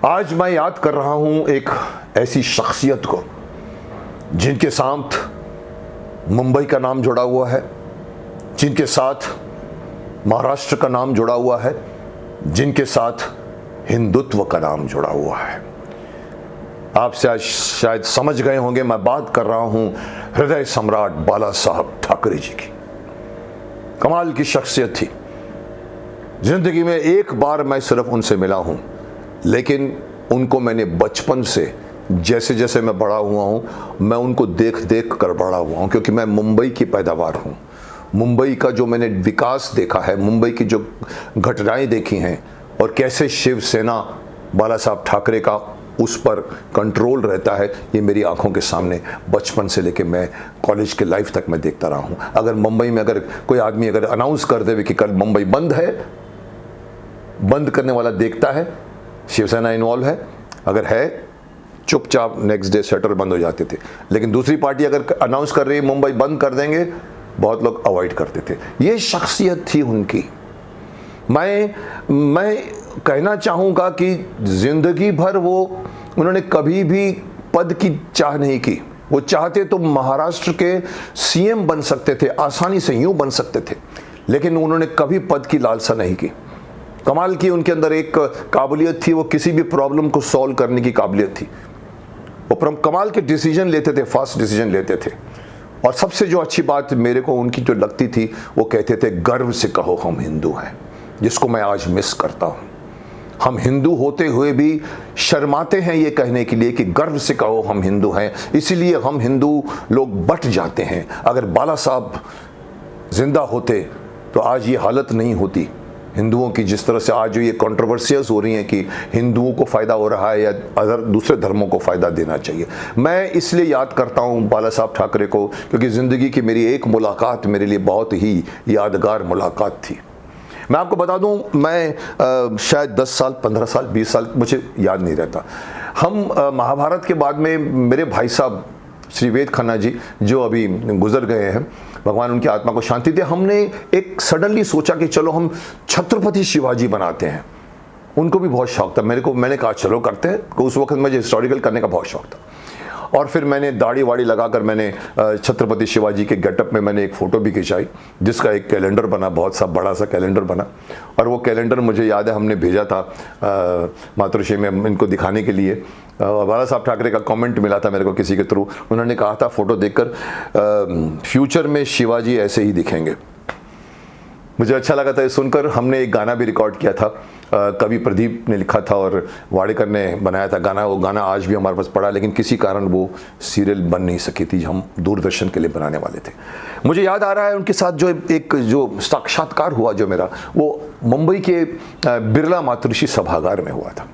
आज मैं याद कर रहा हूं एक ऐसी शख्सियत को जिनके साथ मुंबई का नाम जुड़ा हुआ है, जिनके साथ महाराष्ट्र का नाम जुड़ा हुआ है, जिनके साथ हिंदुत्व का नाम जुड़ा हुआ है। आप शायद समझ गए होंगे मैं बात कर रहा हूं हृदय सम्राट बाला साहब ठाकरे जी की। कमाल की शख्सियत थी। जिंदगी में एक बार मैं सिर्फ उनसे मिला हूं, लेकिन उनको मैंने बचपन से जैसे जैसे मैं बड़ा हुआ हूं मैं उनको देख देख कर बड़ा हुआ हूं, क्योंकि मैं मुंबई की पैदावार हूं। मुंबई का जो मैंने विकास देखा है, मुंबई की जो घटनाएं देखी हैं और कैसे शिवसेना बाला साहब ठाकरे का उस पर कंट्रोल रहता है, ये मेरी आंखों के सामने बचपन से लेके मैं कॉलेज के लाइफ तक मैं देखता रहा हूँ। अगर मुंबई में अगर कोई आदमी अगर अनाउंस कर दे कि कल मुंबई बंद है, बंद करने वाला देखता है शिवसेना इन्वॉल्व है, अगर है चुपचाप नेक्स्ट डे शटर बंद हो जाते थे। लेकिन दूसरी पार्टी अगर अनाउंस कर रही है मुंबई बंद कर देंगे, बहुत लोग अवॉइड करते थे। ये शख्सियत थी उनकी। मैं कहना चाहूँगा कि ज़िंदगी भर उन्होंने कभी भी पद की चाह नहीं की। वो चाहते तो महाराष्ट्र के सीएम बन सकते थे, आसानी से यूं बन सकते थे, लेकिन उन्होंने कभी पद की लालसा नहीं की। कमाल की उनके अंदर एक काबिलियत थी, वो किसी भी प्रॉब्लम को सॉल्व करने की काबिलियत थी। वो कमाल के डिसीजन लेते थे, फास्ट डिसीजन लेते थे। और सबसे जो अच्छी बात मेरे को उनकी जो लगती थी, वो कहते थे गर्व से कहो हम हिंदू हैं, जिसको मैं आज मिस करता हूँ। हम हिंदू होते हुए भी शर्माते हैं ये कहने के लिए कि गर्व से कहो हम हिंदू हैं, इसीलिए हम हिंदू लोग बट जाते हैं। अगर बाला साहब जिंदा होते तो आज ये हालत नहीं होती हिंदुओं की। जिस तरह से आज जो ये कंट्रोवर्सियाज हो रही हैं कि हिंदुओं को फ़ायदा हो रहा है या दूसरे धर्मों को फ़ायदा देना चाहिए। मैं इसलिए याद करता हूँ बाला साहब ठाकरे को, क्योंकि ज़िंदगी की मेरी एक मुलाकात मेरे लिए बहुत ही यादगार मुलाकात थी। मैं आपको बता दूं, मैं शायद 10 साल 15 साल 20 साल मुझे याद नहीं रहता, हम महाभारत के बाद में मेरे भाई साहब श्री वेद खन्ना जी जो अभी गुजर गए हैं, भगवान उनकी आत्मा को शांति दे, हमने एक सडनली सोचा कि चलो हम छत्रपति शिवाजी बनाते हैं। उनको भी बहुत शौक था, मैंने कहा चलो करते हैं। उस वक्त मुझे हिस्टोरिकल करने का बहुत शौक था। और फिर मैंने दाढ़ी वाड़ी लगाकर मैंने छत्रपति शिवाजी के गेटअप में मैंने एक फ़ोटो भी खिंचाई, जिसका एक कैलेंडर बना, बहुत सा बड़ा सा कैलेंडर बना। और वो कैलेंडर मुझे याद है हमने भेजा था मातृश्री में इनको दिखाने के लिए। बाला साहब ठाकरे का कमेंट मिला था मेरे को किसी के थ्रू, उन्होंने कहा था फ़ोटो देखकर फ्यूचर में शिवाजी ऐसे ही दिखेंगे। मुझे अच्छा लगा था ये सुनकर। हमने एक गाना भी रिकॉर्ड किया था, कवि प्रदीप ने लिखा था और वाडेकर ने बनाया था गाना। वो गाना आज भी हमारे पास पड़ा, लेकिन किसी कारण वो सीरियल बन नहीं सकी थी, हम दूरदर्शन के लिए बनाने वाले थे। मुझे याद आ रहा है उनके साथ जो साक्षात्कार हुआ जो मेरा, वो मुंबई के बिरला मातृश्री सभागार में हुआ था।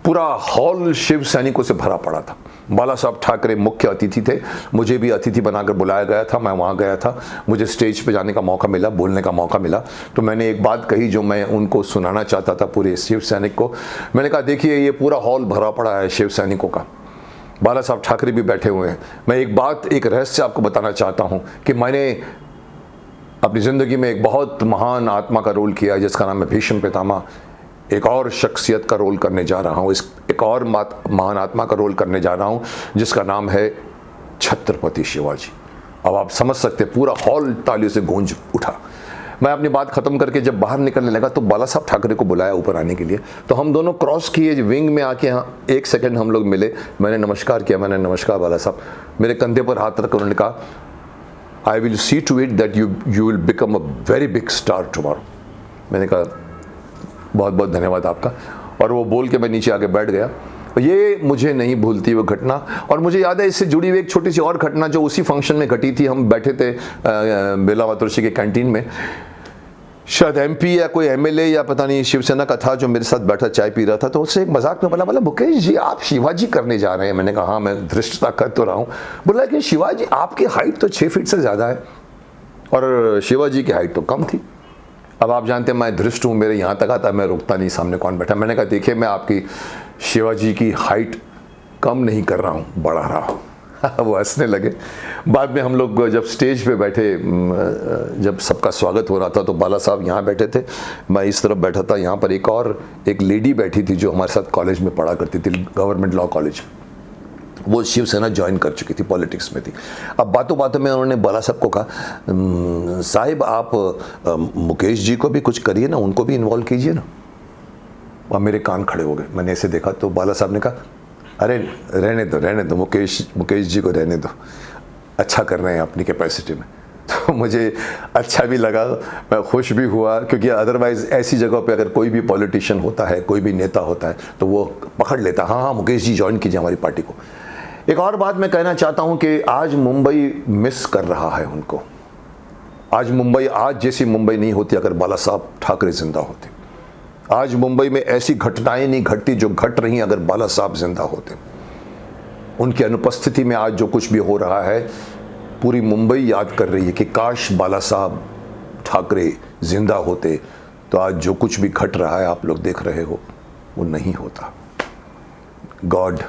पूरा हॉल शिव सैनिकों से भरा पड़ा था। बाला साहब ठाकरे मुख्य अतिथि थे, मुझे भी अतिथि बनाकर बुलाया गया था। मैं वहाँ गया था, मुझे स्टेज पे जाने का मौका मिला, बोलने का मौका मिला। तो मैंने एक बात कही जो मैं उनको सुनाना चाहता था पूरे शिव सैनिक को। मैंने कहा देखिए ये पूरा हॉल भरा पड़ा है शिव सैनिकों का, बाला साहब ठाकरे भी बैठे हुए हैं। मैं एक रहस्य आपको बताना चाहता हूँ कि मैंने अपनी ज़िंदगी में एक बहुत महान आत्मा का रोल किया, जिसका नाम है भीष्म पितामह। एक और शख्सियत का रोल करने जा रहा हूँ, एक और महान आत्मा का रोल करने जा रहा हूँ, जिसका नाम है छत्रपति शिवाजी। अब आप समझ सकते, पूरा हॉल तालियों से गूंज उठा। मैं अपनी बात ख़त्म करके जब बाहर निकलने लगा तो बाला साहब ठाकरे को बुलाया ऊपर आने के लिए। तो हम दोनों क्रॉस किए, विंग में आके यहाँ 1 सेकंड हम लोग मिले। मैंने नमस्कार किया, मैंने नमस्कार बाला साहब। मेरे कंधे पर हाथ रखकर उन्होंने कहा I will see to it that you will become a very big star tomorrow. मैंने कहा बहुत बहुत धन्यवाद आपका। और वो बोल के मैं नीचे आके बैठ गया। ये मुझे नहीं भूलती वो घटना। और मुझे याद है इससे जुड़ी हुई एक छोटी सी और घटना जो उसी फंक्शन में घटी थी। हम बैठे थे बिरला मातृश्री के कैंटीन में, शायद एमपी या कोई एमएलए या पता नहीं शिवसेना का था जो मेरे साथ बैठा चाय पी रहा था। तो उससे एक मजाक में बोला मुकेश जी आप शिवाजी करने जा रहे हैं? मैंने कहा हाँ मैं धृष्टता कर तो रहा हूँ। बोला कि शिवाजी आपकी हाइट तो 6 फीट से ज़्यादा है और शिवाजी की हाइट तो कम थी। अब आप जानते हैं मैं धृष्ट हूँ, मेरे यहाँ तक आता मैं रुकता नहीं, सामने कौन बैठा। मैंने कहा देखिए मैं आपकी शिवाजी की हाइट कम नहीं कर रहा हूँ, बढ़ा रहा हूँ। वो हंसने लगे। बाद में हम लोग जब स्टेज पे बैठे, जब सबका स्वागत हो रहा था, तो बाला साहब यहाँ बैठे थे, मैं इस तरफ बैठा था। यहाँ पर एक लेडी बैठी थी जो हमारे साथ कॉलेज में पढ़ा करती थी, गवर्नमेंट लॉ कॉलेज। वो शिवसेना ज्वाइन कर चुकी थी, पॉलिटिक्स में थी। अब बातों बातों में उन्होंने बाला साहब को कहा, साहिब आप मुकेश जी को भी कुछ करिए ना, उनको भी इन्वॉल्व कीजिए ना। और मेरे कान खड़े हो गए। मैंने ऐसे देखा तो बाला साहब ने कहा, अरे रहने दो मुकेश जी को रहने दो, अच्छा कर रहे हैं अपनी कैपेसिटी में। तो मुझे अच्छा भी लगा, मैं खुश भी हुआ, क्योंकि अदरवाइज़ ऐसी जगह पे अगर कोई भी पॉलिटिशियन होता है, कोई भी नेता होता है, तो वो पकड़ लेता, हाँ मुकेश जी ज्वाइन कीजिए हमारी पार्टी को। एक और बात मैं कहना चाहता हूँ कि आज मुंबई मिस कर रहा है उनको। आज जैसी मुंबई नहीं होती अगर बाला साहब ठाकरे जिंदा होते। आज मुंबई में ऐसी घटनाएं नहीं घटती जो घट रही अगर बाला साहब जिंदा होते। उनकी अनुपस्थिति में आज जो कुछ भी हो रहा है, पूरी मुंबई याद कर रही है कि काश बाला साहब ठाकरे जिंदा होते, तो आज जो कुछ भी घट रहा है आप लोग देख रहे हो, वो नहीं होता। गॉड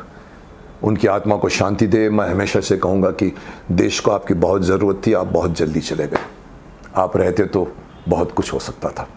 उनकी आत्मा को शांति दे। मैं हमेशा से कहूँगा कि देश को आपकी बहुत ज़रूरत थी, आप बहुत जल्दी चले गए। आप रहते तो बहुत कुछ हो सकता था।